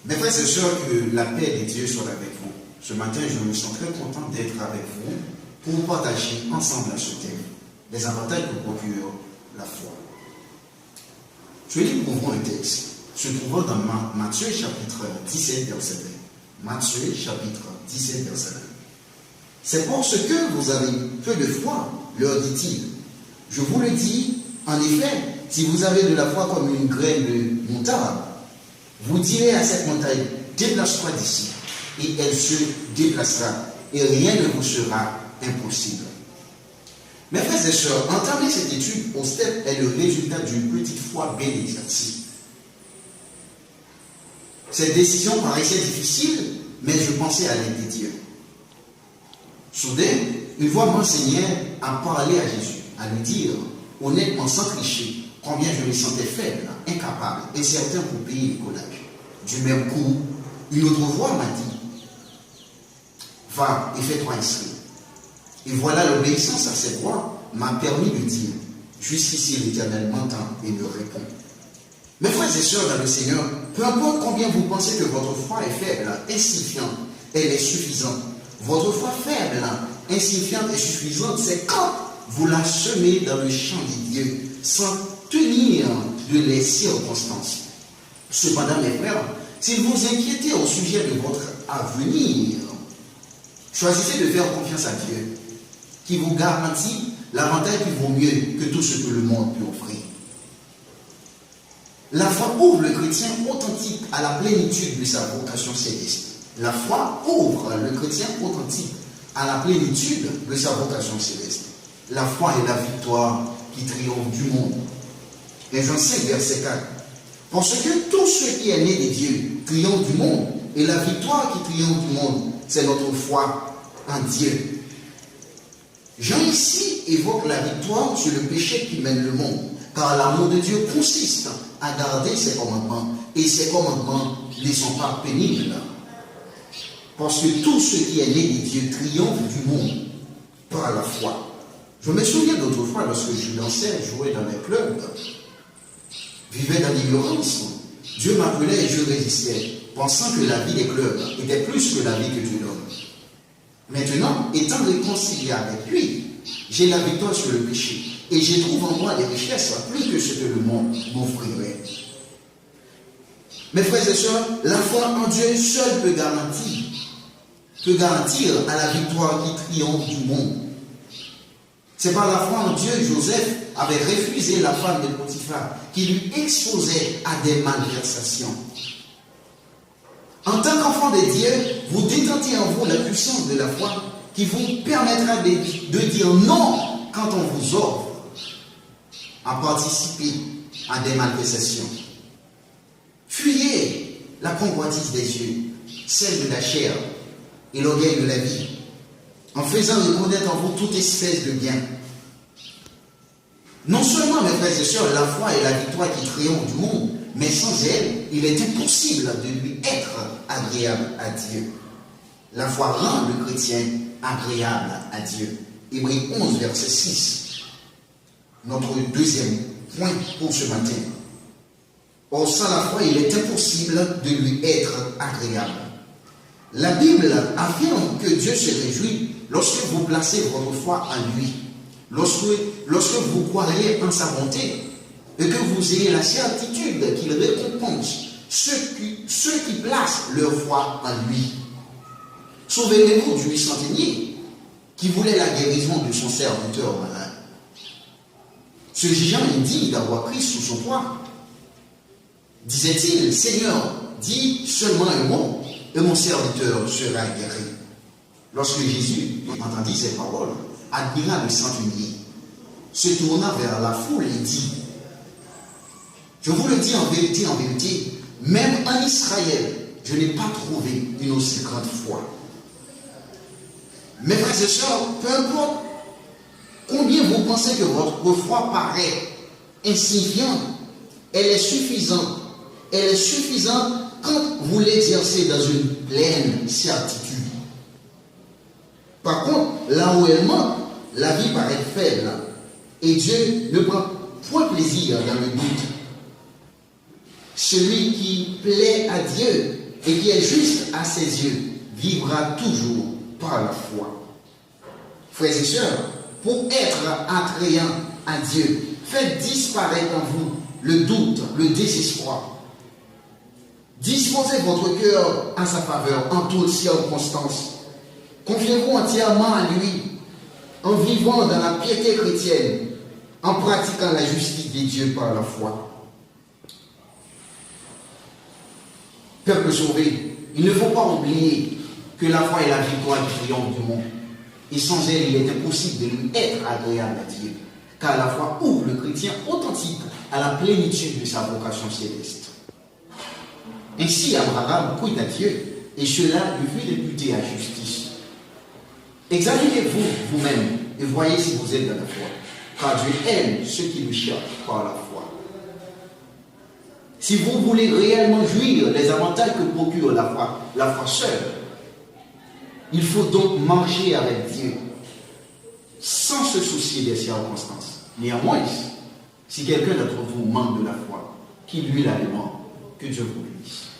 Mes frères et sœurs, que la paix de Dieu soit avec vous. Ce matin, je me sens très content d'être avec vous pour partager ensemble ce thème, les avantages que procure la foi. Je lis pour vous le texte, se trouvant dans Matthieu chapitre 17, verset 20. Matthieu chapitre 17, verset 20. C'est parce que vous avez peu de foi, leur dit-il. Je vous le dis, en effet, si vous avez de la foi comme une graine de moutarde, vous direz à cette montagne, déplace-toi d'ici, et elle se déplacera, et rien ne vous sera impossible. Mes frères et sœurs, entamer cette étude au step est le résultat d'une petite foi bien exercée. Cette décision paraissait difficile, mais je pensais à l'aide de Dieu. Soudain, une voix m'enseignait à parler à Jésus, à lui dire, honnêtement, sans tricher, combien je me sentais faible, incapable, incertain pour payer les collages. Du même coup, une autre voix m'a dit, va et fais-toi inscrire. Et voilà, l'obéissance à cette voix m'a permis de dire, jusqu'ici l'Éternel m'entend et me répond. Mes frères et sœurs dans le Seigneur, peu importe combien vous pensez que votre foi est faible, insignifiante, elle est suffisante. Votre foi faible, insignifiante et suffisante, c'est quand vous la semez dans le champ de Dieu, sans tenir de les circonstances. Cependant, mes frères, si vous vous inquiétez au sujet de votre avenir, choisissez de faire confiance à Dieu, qui vous garantit l'avantage qui vaut mieux que tout ce que le monde peut offrir. La foi ouvre le chrétien authentique à la plénitude de sa vocation céleste. La foi ouvre le chrétien authentique à la plénitude de sa vocation céleste. La foi est la victoire qui triomphe du monde. Et Jean 5, verset 4. Parce que tout ce qui est né de Dieu triomphe du monde, et la victoire qui triomphe du monde, c'est notre foi en Dieu. Jean ici évoque la victoire sur le péché qui mène le monde, car l'amour de Dieu consiste à garder ses commandements, et ses commandements ne sont pas pénibles. Parce que tout ce qui est né de Dieu triomphe du monde par la foi. Je me souviens d'autrefois, lorsque je dansais, jouais dans les clubs, vivais dans l'ignorance. Dieu m'appelait et je résistais, pensant que la vie des clubs était plus que la vie que Dieu donne. Maintenant, étant réconcilié avec lui, j'ai la victoire sur le péché et je trouve en moi des richesses plus que ce que le monde m'offrirait. Mes frères et sœurs, la foi en Dieu seul peut garantir à la victoire qui triomphe du monde. C'est par la foi en Dieu, Joseph avait refusé la femme de Potiphar qui lui exposait à des malversations. En tant qu'enfant de Dieu, vous détentez en vous la puissance de la foi qui vous permettra de dire non quand on vous offre à participer à des malversations. Fuyez la convoitise des yeux, celle de la chair et l'orgueil de la vie, en faisant reconnaître en vous toute espèce de bien. Non seulement, mes frères et sœurs, la foi est la victoire qui triomphe du monde, mais sans elle, il est impossible de lui être agréable à Dieu. La foi rend le chrétien agréable à Dieu. Hébreux 11, verset 6. Notre deuxième point pour ce matin. Or, sans la foi, il est impossible de lui être agréable. La Bible affirme que Dieu se réjouit lorsque vous placez votre foi en lui, lorsque vous croyez en sa bonté, et que vous ayez la certitude qu'il récompense ceux qui placent leur foi en lui. Souvenez-vous du centenier qui voulait la guérison de son serviteur malade. Se jugeant indigne d'avoir Christ sous son toit, disait-il, Seigneur, dis seulement un mot, et mon serviteur sera guéri. Lorsque Jésus entendit ces paroles, admira le centenier, se tourna vers la foule et dit, je vous le dis en vérité, même en Israël, je n'ai pas trouvé une aussi grande foi. Mes frères et sœurs, peu importe combien vous pensez que votre foi paraît insignifiante, elle est suffisante. Elle est suffisante quand vous l'exercez dans une pleine certitude. Par contre, là où elle manque, la vie paraît faible et Dieu ne prend point plaisir dans le doute. Celui qui plaît à Dieu et qui est juste à ses yeux vivra toujours par la foi. Frères et sœurs, pour être attrayant à Dieu, faites disparaître en vous le doute, le désespoir. Disposez votre cœur en sa faveur en toutes circonstances. Confiez-vous entièrement à lui, en vivant dans la piété chrétienne, en pratiquant la justice de Dieu par la foi. Peuple sauvé, il ne faut pas oublier que la foi est la victoire qui triomphe du monde. Et sans elle, il est impossible de lui être agréable à Dieu. Car la foi ouvre le chrétien authentique à la plénitude de sa vocation céleste. Ainsi, Abraham crut à Dieu, et cela lui fut réputé à justice. Examinez-vous vous-même et voyez si vous êtes dans la foi. Car Dieu aime ceux qui le cherchent par la foi. Si vous voulez réellement jouir des avantages que procure la foi seule, il faut donc marcher avec Dieu, sans se soucier des circonstances. Néanmoins, si quelqu'un d'entre vous manque de la foi, qu'il lui la demande, que Dieu vous bénisse.